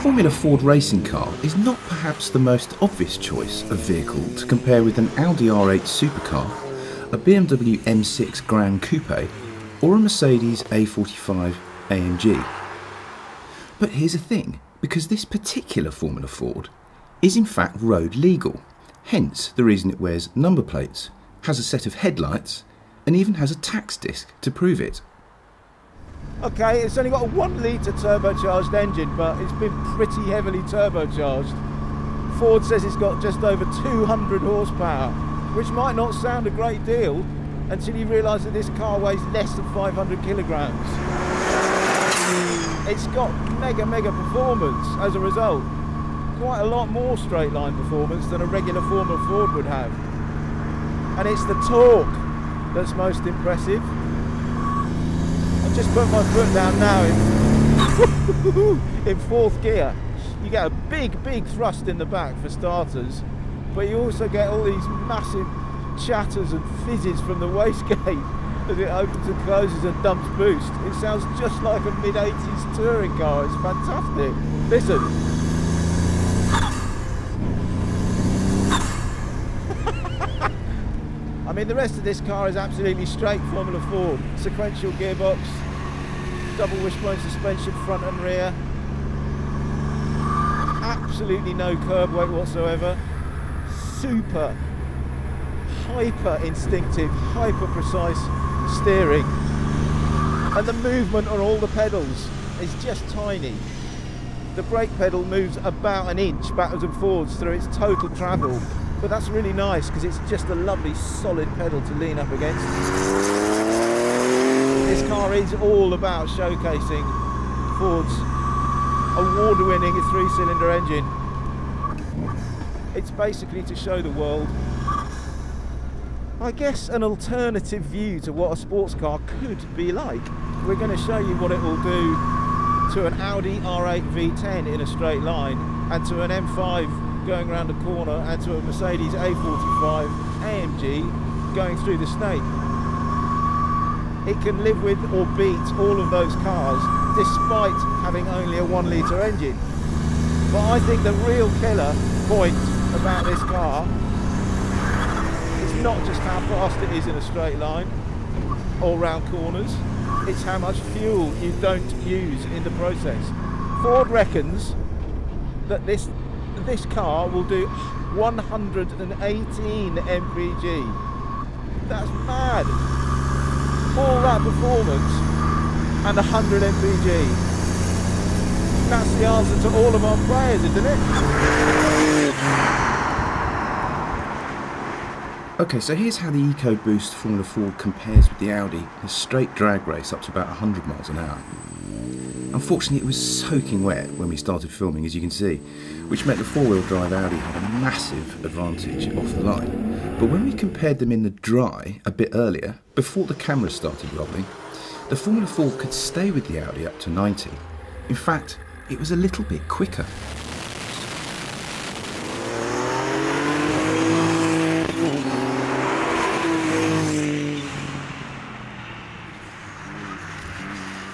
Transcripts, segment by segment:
Formula Ford racing car is not perhaps the most obvious choice of vehicle to compare with an Audi R8 supercar, a BMW M6 Grand Coupe, or a Mercedes A45 AMG. But here's the thing, because this particular Formula Ford is in fact road legal, hence the reason it wears number plates, has a set of headlights, and even has a tax disc to prove it. Okay, it's only got a 1-litre turbocharged engine, but it's been pretty heavily turbocharged. Ford says it's got just over 200 horsepower, which might not sound a great deal until you realise that this car weighs less than 500 kilograms. It's got mega performance as a result. Quite a lot more straight line performance than a regular Formula Ford would have. And it's the torque that's most impressive. I've just put my foot down now in fourth gear. You get a big thrust in the back for starters, but you also get all these massive chatters and fizzes from the wastegate as it opens and closes and dumps boost. It sounds just like a mid-80s touring car. It's fantastic. Listen. I mean, the rest of this car is absolutely straight Formula Ford. Sequential gearbox, double wishbone suspension front and rear. Absolutely no curb weight whatsoever. Super, hyper instinctive, hyper precise steering. And the movement on all the pedals is just tiny. The brake pedal moves about an inch backwards and forwards through its total travel. But that's really nice because it's just a lovely solid pedal to lean up against. This car is all about showcasing Ford's award-winning 3-cylinder engine. It's basically to show the world, I guess, an alternative view to what a sports car could be like. We're going to show you what it will do to an Audi R8 V10 in a straight line, and to an M5 going around a corner, and to a Mercedes A45 AMG going through the snake. It can live with or beat all of those cars despite having only a 1-litre engine. But I think the real killer point about this car is not just how fast it is in a straight line or round corners, it's how much fuel you don't use in the process. Ford reckons that this car will do 118 mpg. That's mad. All that performance and 100 mpg. That's the answer to all of our prayers, isn't it? Okay, so here's how the EcoBoost Formula Ford compares with the Audi in a straight drag race up to about 100 miles an hour. Unfortunately, it was soaking wet when we started filming, as you can see, which meant the four-wheel drive Audi had a massive advantage off the line. But when we compared them in the dry a bit earlier, before the camera started rolling, the Formula Ford could stay with the Audi up to 90. In fact, it was a little bit quicker.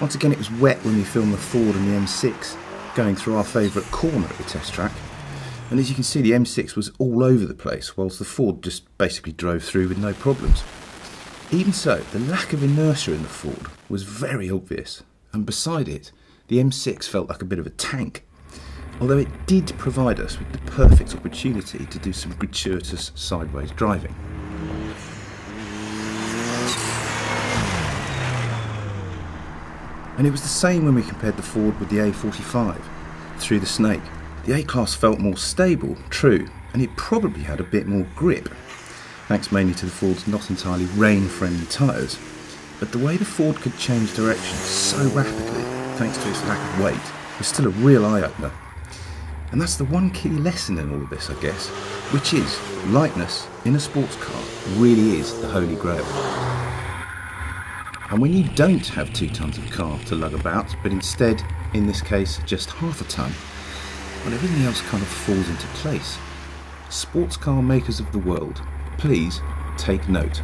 Once again, it was wet when we filmed the Ford and the M6 going through our favourite corner at the test track, and as you can see, the M6 was all over the place whilst the Ford just basically drove through with no problems. Even so, the lack of inertia in the Ford was very obvious, and beside it, the M6 felt like a bit of a tank, although it did provide us with the perfect opportunity to do some gratuitous sideways driving. And it was the same when we compared the Ford with the A45 through the snake. The A-Class felt more stable, true, and it probably had a bit more grip, thanks mainly to the Ford's not entirely rain-friendly tyres. But the way the Ford could change direction so rapidly, thanks to its lack of weight, was still a real eye-opener. And that's the one key lesson in all of this, I guess, which is lightness in a sports car really is the holy grail. And when you don't have 2 tons of car to lug about, but instead, in this case, just half a ton, well, everything else kind of falls into place. Sports car makers of the world, please take note.